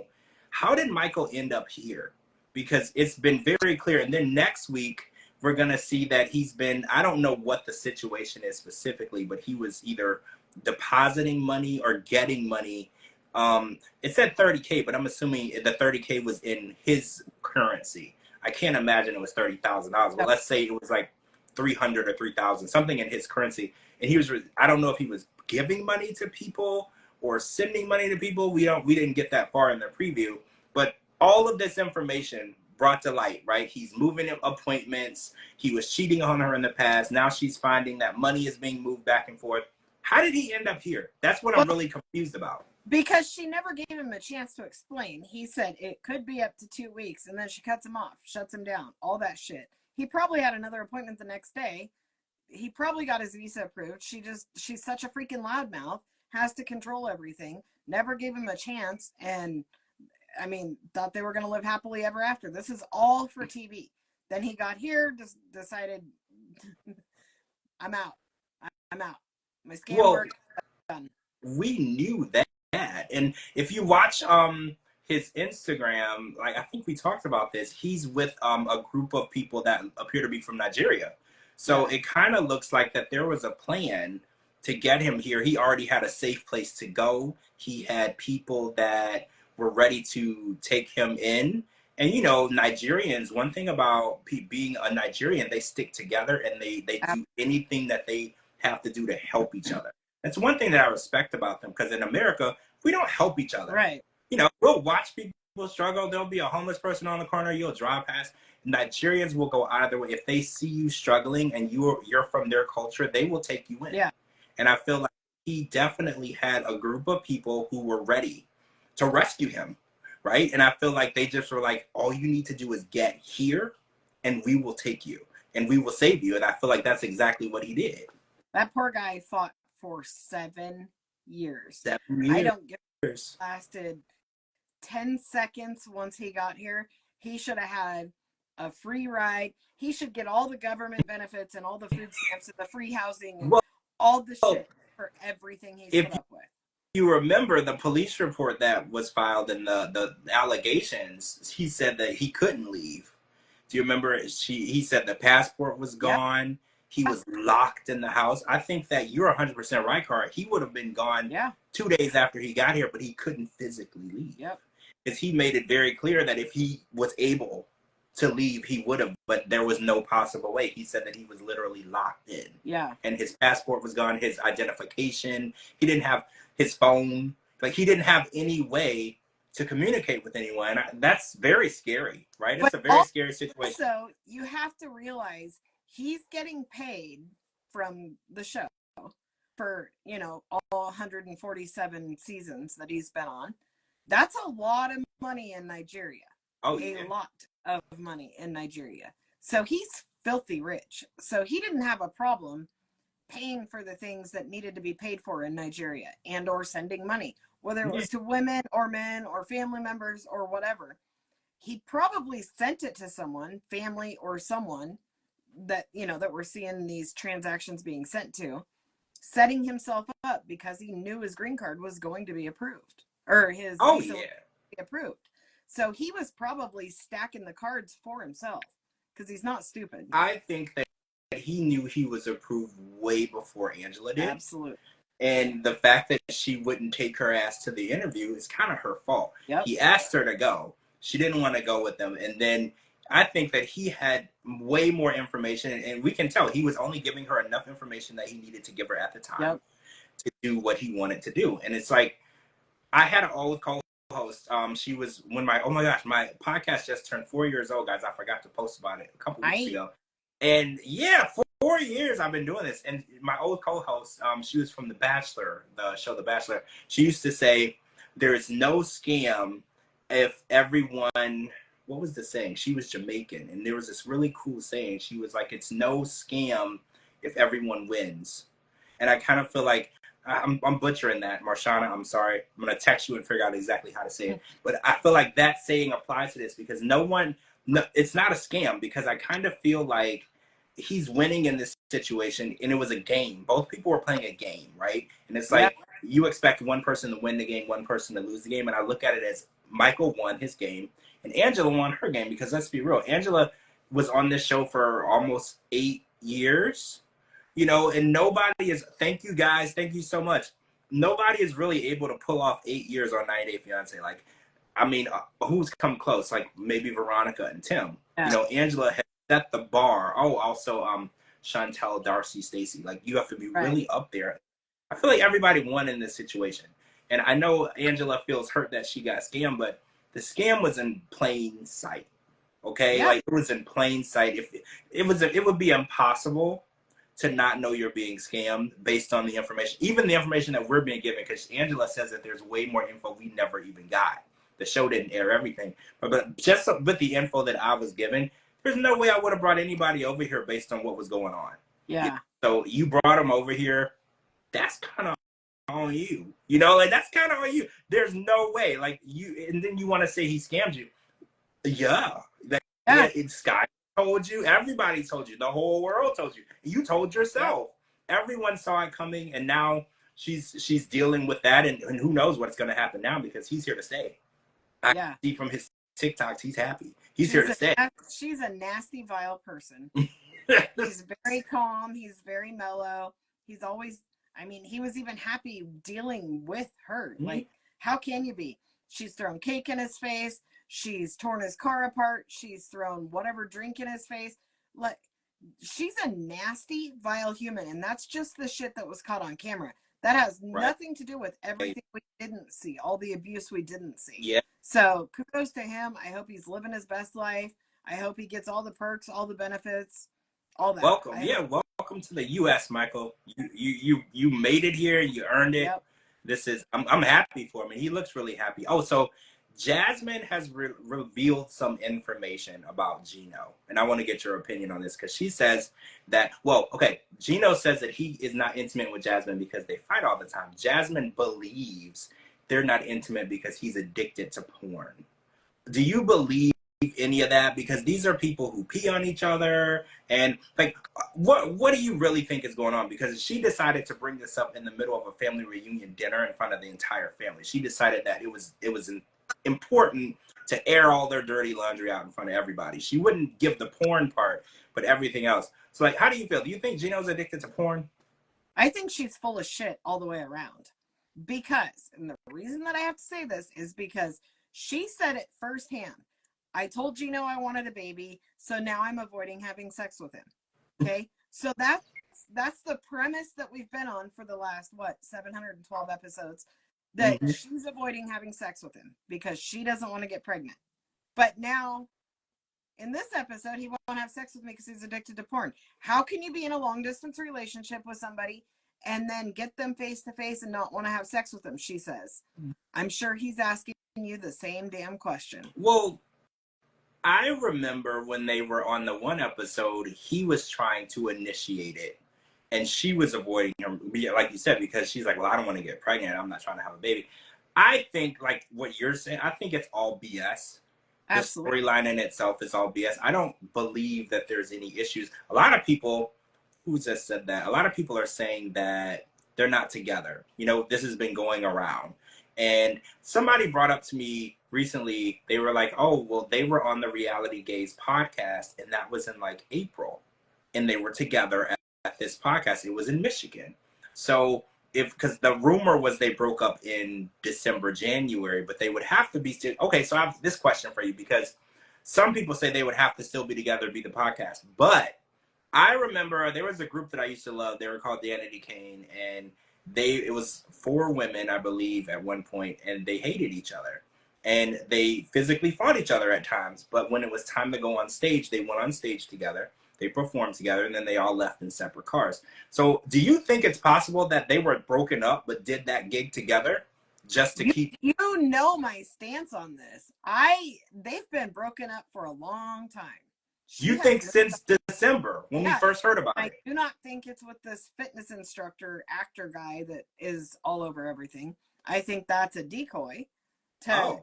how did Michael end up here? Because it's been very clear. And then next week, we're going to see that he's been, I don't know what the situation is specifically, but he was either depositing money or getting money. It said 30K, but I'm assuming the 30K was in his currency. I can't imagine it was $30,000. But let's say it was like 300 or 3,000, something in his currency. And he was, I don't know if he was giving money to people or sending money to people. We didn't get that far in the preview, but all of this information brought to light, right? He's moving appointments. He was cheating on her in the past. Now she's finding that money is being moved back and forth. How did he end up here? That's what I'm really confused about. Because she never gave him a chance to explain. He said it could be up to 2 weeks, and then she cuts him off, shuts him down, all that shit. He probably had another appointment the next day. He probably got his visa approved. She's such a freaking loudmouth, has to control everything, never gave him a chance, and I mean, thought they were going to live happily ever after. This is all for TV. Then he got here, just decided, I'm out. I'm out. My scam work done. We knew that. And if you watch his Instagram, like I think we talked about this, he's with a group of people that appear to be from Nigeria. So it kind of looks like that there was a plan to get him here. He already had a safe place to go. He had people that were ready to take him in. And, you know, Nigerians, one thing about being a Nigerian, they stick together and they do anything that they have to do to help each other. That's one thing that I respect about them, because in America, we don't help each other. Right. You know, we'll watch people struggle. There'll be a homeless person on the corner. You'll drive past. Nigerians will go either way. If they see you struggling and you're from their culture, they will take you in. Yeah. And I feel like he definitely had a group of people who were ready to rescue him, right? And I feel like they just were like, all you need to do is get here and we will take you and we will save you. And I feel like that's exactly what he did. That poor guy fought for 7 years. 7 years. I don't get it. Lasted 10 seconds once he got here. He should have had a free ride. He should get all the government benefits and all the food stamps and the free housing and all the shit for everything he's put up with. You remember the police report that was filed and the allegations, he said that he couldn't leave. Do you remember? He said the passport was gone. Yep. He was locked in the house. I think that you're 100% right, Cara. He would have been gone 2 days after he got here, but he couldn't physically leave. Yep. Because he made it very clear that if he was able to leave, he would have, but there was no possible way. He said that he was literally locked in. Yeah. And his passport was gone, his identification. He didn't have his phone. Like, he didn't have any way to communicate with anyone. That's very scary, right? It's a very scary situation. So you have to realize he's getting paid from the show for, you know, all 147 seasons that he's been on. That's a lot of money in Nigeria. Oh, yeah. A lot of money in Nigeria. So he's filthy rich. So he didn't have a problem paying for the things that needed to be paid for in Nigeria and or sending money, whether it was to women or men or family members or whatever. He probably sent it to someone, family or someone that, you know, that we're seeing these transactions being sent to, setting himself up because he knew his green card was going to be approved or his visa would be approved. So he was probably stacking the cards for himself because he's not stupid. I think that he knew he was approved way before Angela did. Absolutely. And the fact that she wouldn't take her ass to the interview is kind of her fault. Yep. He asked her to go. She didn't want to go with him. And then I think that he had way more information. And we can tell he was only giving her enough information that he needed to give her at the time to do what he wanted to do. And it's like, I had an old co-host. She was when my my podcast just turned 4 years old, guys. I forgot to post about it a couple weeks ago. And yeah, 4 years I've been doing this. And my old co-host, she was from The Bachelor, the show The Bachelor. She used to say, there is no scam if everyone, what was the saying? She was Jamaican. And there was this really cool saying. She was like, it's no scam if everyone wins. And I kind of feel like, I'm butchering that, Marshana. I'm sorry. I'm going to text you and figure out exactly how to say it. But I feel like that saying applies to this because it's not a scam, because I kind of feel like he's winning in this situation and it was a game. Both people were playing a game, right? And it's like you expect one person to win the game, one person to lose the game. And I look at it as Michael won his game and Angela won her game, because let's be real, Angela was on this show for almost 8 years. You know, and nobody is, thank you guys, thank you so much. Nobody is really able to pull off 8 years on 90 Day Fiance. Like, I mean, who's come close? Like maybe Veronica and Tim. You Yeah. know, Angela has set the bar. Oh, also Chantel, Darcy, Stacy. Like you have to be Right. really up there. I feel like everybody won in this situation. And I know Angela feels hurt that she got scammed, but the scam was in plain sight. Okay, Yeah. like it was in plain sight. If it would be impossible to not know you're being scammed based on the information, even the information that we're being given. Because Angela says that there's way more info we never even got. The show didn't air everything, but just with the info that I was given, there's no way I would have brought anybody over here based on what was going on. Yeah. So you brought them over here. That's kind of on you. You know, like that's kind of on you. There's no way, like you, and then you want to say he scammed you. Yeah, yeah. Sky told you. Everybody told you. The whole world told you. You told yourself. Everyone saw it coming, and now she's dealing with that, and who knows what's going to happen now because he's here to stay. I see from his TikToks, he's happy. He's here to stay. She's a nasty, vile person. He's very calm. He's very mellow. He's always, I mean, he was even happy dealing with her. Mm-hmm. Like, how can you be? She's thrown cake in his face. She's torn his car apart. She's thrown whatever drink in his face. Like, she's a nasty, vile human. And that's just the shit that was caught on camera. That has nothing to do with everything we didn't see, all the abuse we didn't see. Yeah. So kudos to him. I hope he's living his best life. I hope he gets all the perks, all the benefits, all that. Welcome. Welcome to the U.S., Michael. You made it here. You earned it. Yep. This is, I'm happy for him. And he looks really happy. Oh, so Jasmine has revealed some information about Gino. And I want to get your opinion on this because she says that, well, okay, Gino says that he is not intimate with Jasmine because they fight all the time. Jasmine believes they're not intimate because he's addicted to porn. Do you believe any of that? Because these are people who pee on each other. And like, what do you really think is going on? Because she decided to bring this up in the middle of a family reunion dinner in front of the entire family. She decided that it was important to air all their dirty laundry out in front of everybody. She wouldn't give the porn part, but everything else. So like, how do you feel? Do you think Gino's addicted to porn? I think she's full of shit all the way around. Because, and the reason that I have to say this is because she said it firsthand. I told Gino I wanted a baby, so now I'm avoiding having sex with him. Okay? So that's the premise that we've been on for the last, 712 episodes, that she's avoiding having sex with him because she doesn't want to get pregnant. But now, in this episode, he won't have sex with me because he's addicted to porn. How can you be in a long-distance relationship with somebody and then get them face-to-face and not want to have sex with them, she says. I'm sure he's asking you the same damn question. Well, I remember when they were on the one episode, he was trying to initiate it. And she was avoiding him, like you said, because she's like, well, I don't want to get pregnant. I'm not trying to have a baby. I think, like what you're saying, I think it's all BS. Absolutely. The storyline in itself is all BS. I don't believe that there's any issues. A lot of people, who just said that? A lot of people are saying that they're not together. You know, this has been going around. And somebody brought up to me recently, they were like, oh, well, they were on the Reality Gaze podcast, and that was in like April. And they were together at this podcast. It was in Michigan. So because the rumor was they broke up in December, January, but they would have to be still. Okay, so I have this question for you, because some people say they would have to still be together to be the podcast. But I remember there was a group that I used to love. They were called Danity Kane, and it was 4 women, I believe, at one point, and they hated each other. And they physically fought each other at times. But when it was time to go on stage, they went on stage together. They performed together, and then they all left in separate cars. So do you think it's possible that they were broken up but did that gig together just to keep... You know my stance on this. They've been broken up for a long time. You think since December, when we first heard about it? I do not think it's with this fitness instructor, actor guy that is all over everything. I think that's a decoy to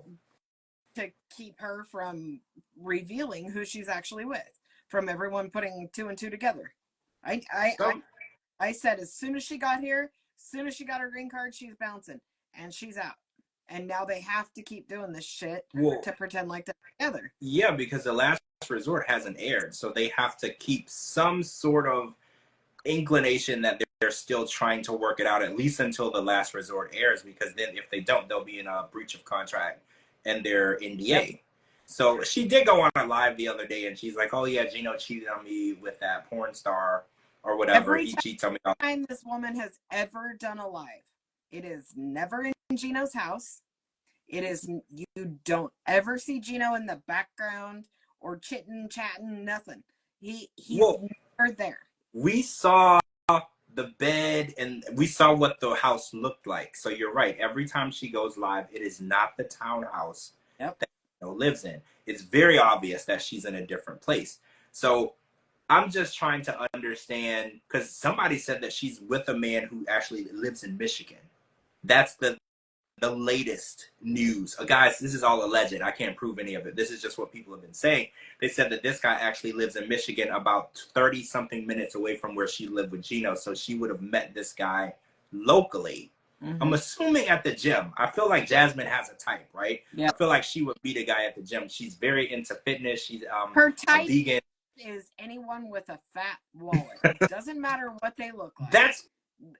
keep her from revealing who she's actually with, from everyone putting 2 and 2 together. I said as soon as she got here, as soon as she got her green card, she's bouncing, and she's out. And now they have to keep doing this shit to pretend like they're together. Yeah, because the last resort hasn't aired, so they have to keep some sort of inclination that they're still trying to work it out, at least until The Last Resort airs, because then if they don't, they'll be in a breach of contract and their NDA. Yep. So she did go on a live the other day, and she's like, "Oh yeah, Gino cheated on me with that porn star or whatever. He cheats on me." Every time this woman has ever done a live, it is never in Gino's house. It is, you don't ever see Gino in the background or chitting, chatting, nothing. He's never there. We saw the bed and we saw what the house looked like. So you're right. Every time she goes live, it is not the townhouse that Gino lives in. It's very obvious that she's in a different place. So I'm just trying to understand, because somebody said that she's with a man who actually lives in Michigan. That's the latest news. Guys, this is all alleged. I can't prove any of it. This is just what people have been saying. They said that this guy actually lives in Michigan, about 30 something minutes away from where she lived with Gino. So she would have met this guy locally. Mm-hmm. I'm assuming at the gym. I feel like Jasmine has a type, right? Yeah. I feel like she would meet a guy at the gym. She's very into fitness. She's her type vegan. Is anyone with a fat wallet. It doesn't matter what they look like. That's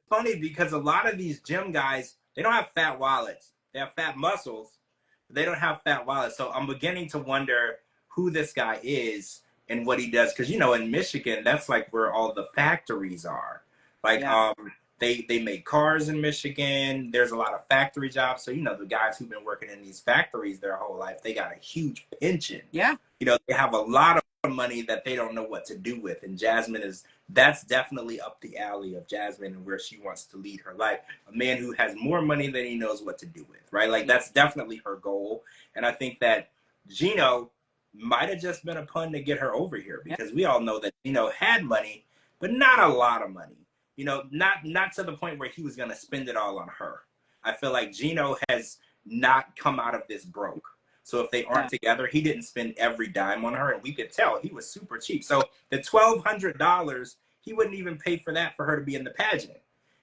funny, because a lot of these gym guys, they don't have fat wallets. They have fat muscles, but they don't have fat wallets. So I'm beginning to wonder who this guy is and what he does. Because, you know, in Michigan, that's like where all the factories are. Like, they make cars in Michigan. There's a lot of factory jobs. So, you know, the guys who've been working in these factories their whole life, they got a huge pension. Yeah. You know, they have a lot of money that they don't know what to do with. And Jasmine that's definitely up the alley of Jasmine and where she wants to lead her life. A man who has more money than he knows what to do with, right? Like, that's definitely her goal. And I think that Gino might have just been a pun to get her over here, because we all know that Gino had money, but not a lot of money. You know, not to the point where he was going to spend it all on her. I feel like Gino has not come out of this broke. So if they aren't together, he didn't spend every dime on her, and we could tell he was super cheap. So the $1,200, he wouldn't even pay for that for her to be in the pageant.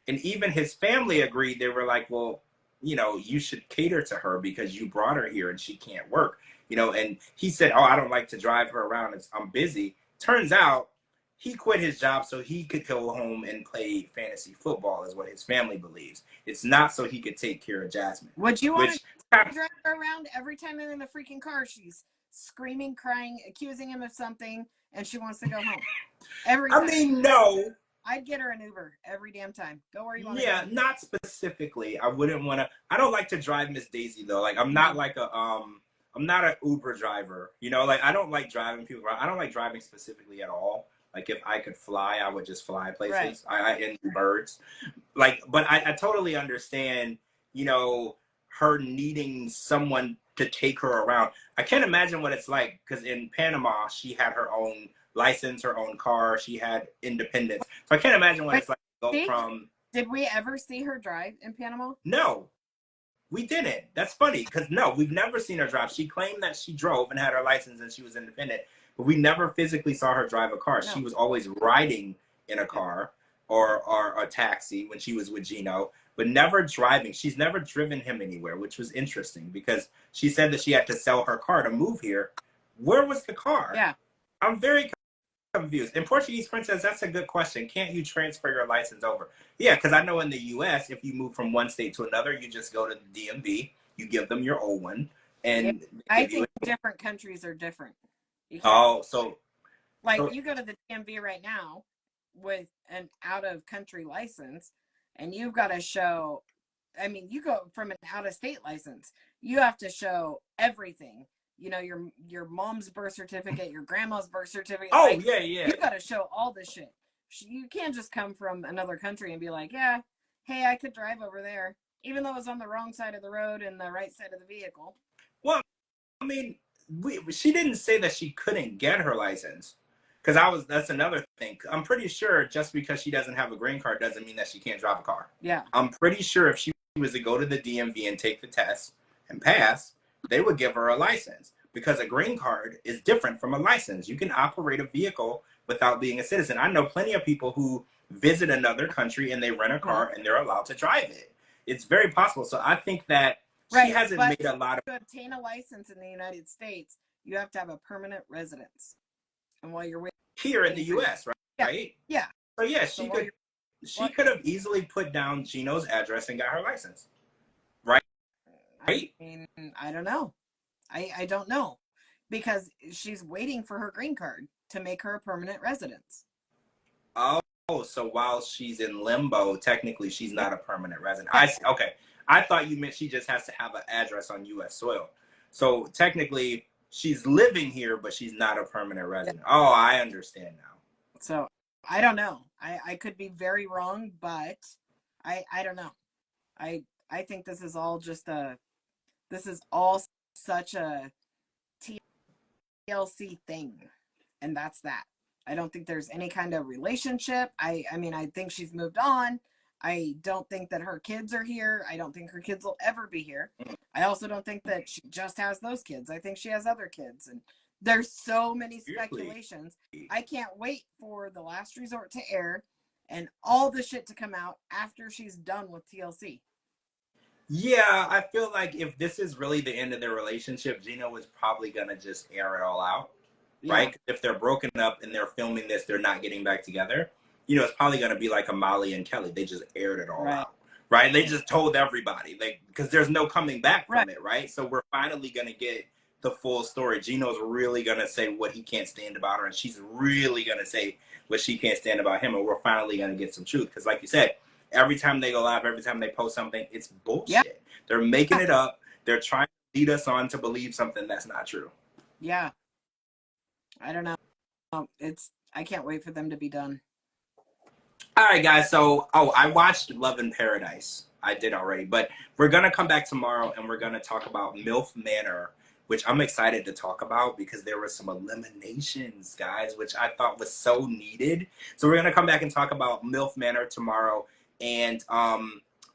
And even his family agreed. They were like, well, you know, you should cater to her because you brought her here and she can't work. You know, and he said, oh, I don't like to drive her around. I'm busy. Turns out he quit his job so he could go home and play fantasy football, is what his family believes. It's not so he could take care of Jasmine. Would you want to drive her around? Every time they're in the freaking car, she's screaming, crying, accusing him of something, and she wants to go home. Every time. I mean, no. I'd get her an Uber every damn time. Go where you want to go. Not specifically. I wouldn't want to. I don't like to drive Miss Daisy, though. Like, I'm not like I'm not an Uber driver. You know, like, I don't like driving people around. I don't like driving specifically at all. Like, if I could fly, I would just fly places. Right. I envy birds. Like, but I totally understand, you know, her needing someone to take her around. I can't imagine what it's like, because in Panama, she had her own license, her own car. She had independence. So I can't imagine what it's like to go from... Did we ever see her drive in Panama? No, we didn't. That's funny, because no, we've never seen her drive. She claimed that she drove and had her license and she was independent. But we never physically saw her drive a car. No. She was always riding in a car or a taxi when she was with Gino, but never driving. She's never driven him anywhere, which was interesting, because she said that she had to sell her car to move here. Where was the car? Yeah. I'm very confused. In Portuguese Princess, that's a good question. Can't you transfer your license over? Yeah, because I know in the U.S., if you move from one state to another, you just go to the DMV, you give them your old one. And I think different countries are different. Oh, so you go to the DMV right now with an out-of-country license, and you've got to show. I mean, you go from an out-of-state license, you have to show everything. You know, your mom's birth certificate, your grandma's birth certificate. Oh, yeah. You got to show all this shit. You can't just come from another country and be like, yeah, hey, I could drive over there, even though it's on the wrong side of the road and the right side of the vehicle. Well, I mean, she didn't say that she couldn't get her license, because that's another thing. I'm pretty sure just because she doesn't have a green card doesn't mean that she can't drive a car. Yeah. I'm pretty sure if she was to go to the DMV and take the test and pass, they would give her a license, because a green card is different from a license. You can operate a vehicle without being a citizen. I know plenty of people who visit another country and they rent a car and they're allowed to drive it. It's very possible. So I think that she hasn't made a lot of... To obtain a license in the United States, you have to have a permanent residence. And while you're waiting... Here in the U.S., right? Yeah. So yeah, So she could have easily put down Gino's address and got her license, right? I mean, I don't know. I don't know, because she's waiting for her green card to make her a permanent residence. Oh, so while she's in limbo, technically she's Yeah. not a permanent resident. I see. Okay, I thought you meant she just has to have an address on U.S. soil. So technically she's living here, but she's not a permanent resident. Oh, I understand now. So I don't know. I could be very wrong, but I don't know. I think this is all such a TLC thing, and that's that. I don't think there's any kind of relationship. I mean, I think she's moved on. I don't think that her kids are here. I don't think her kids will ever be here. I also don't think that she just has those kids. I think she has other kids, and there's so many speculations. I can't wait for The Last Resort to air and all the shit to come out after she's done with TLC. Yeah, I feel like if this is really the end of their relationship, Gino is probably gonna just air it all out, right? Yeah. If they're broken up and they're filming this, they're not getting back together. You know, it's probably gonna be like a Molly and Kelly. They just aired it all out, right? They just told everybody, like, because there's no coming back from it, right? So we're finally gonna get the full story. Gino's really gonna say what he can't stand about her, and she's really gonna say what she can't stand about him, and we're finally gonna get some truth. Because, like you said, every time they go live, every time they post something, it's bullshit. Yeah. They're making it up. They're trying to lead us on to believe something that's not true. Yeah. I don't know. I can't wait for them to be done. All right, guys. So, I watched Love in Paradise. I did already, but we're going to come back tomorrow and we're going to talk about MILF Manor, which I'm excited to talk about because there were some eliminations, guys, which I thought was so needed. So we're going to come back and talk about MILF Manor tomorrow, and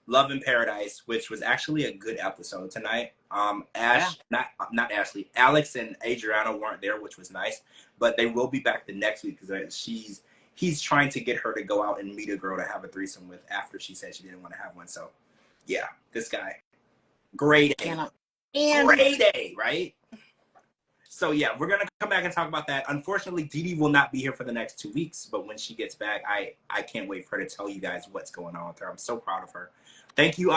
Love in Paradise, which was actually a good episode tonight. Not Ashley, Alex and Adriana weren't there, which was nice, but they will be back the next week because he's trying to get her to go out and meet a girl to have a threesome with after she said she didn't want to have one. So yeah, this guy, great A, great A, right? So yeah, we're gonna come back and talk about that. Unfortunately, Dee Dee will not be here for the next 2 weeks, but when she gets back, I can't wait for her to tell you guys what's going on with her. I'm so proud of her. Thank you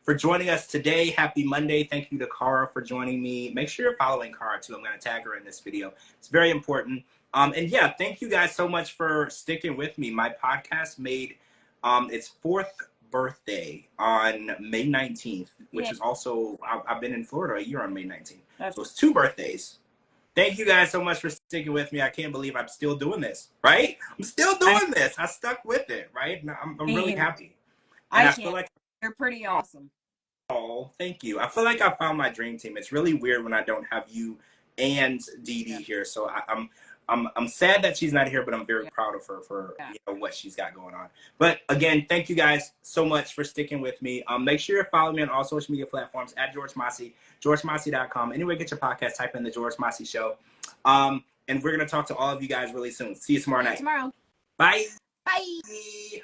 for joining us today. Happy Monday. Thank you to Cara for joining me. Make sure you're following Cara too. I'm gonna tag her in this video. It's very important. And yeah, thank you guys so much for sticking with me. My podcast made its 4th birthday on May 19th, which is also, I've been in Florida a year on May 19th. So it's 2 birthdays. Thank you guys so much for sticking with me. I can't believe I'm still doing this, right? I'm still doing this. I stuck with it, right? I'm really happy. And I feel like you're pretty awesome. Oh, thank you. I feel like I found my dream team. It's really weird when I don't have you and Dee Dee here. So I'm sad that she's not here, but I'm very proud of her for what she's got going on. But again, thank you guys so much for sticking with me. Make sure you're following me on all social media platforms at George Mossey, georgemossey.com. Anywhere you get your podcast, type in the George Mossey Show. And we're gonna talk to all of you guys really soon. See you tomorrow night. Tomorrow. Bye. Bye.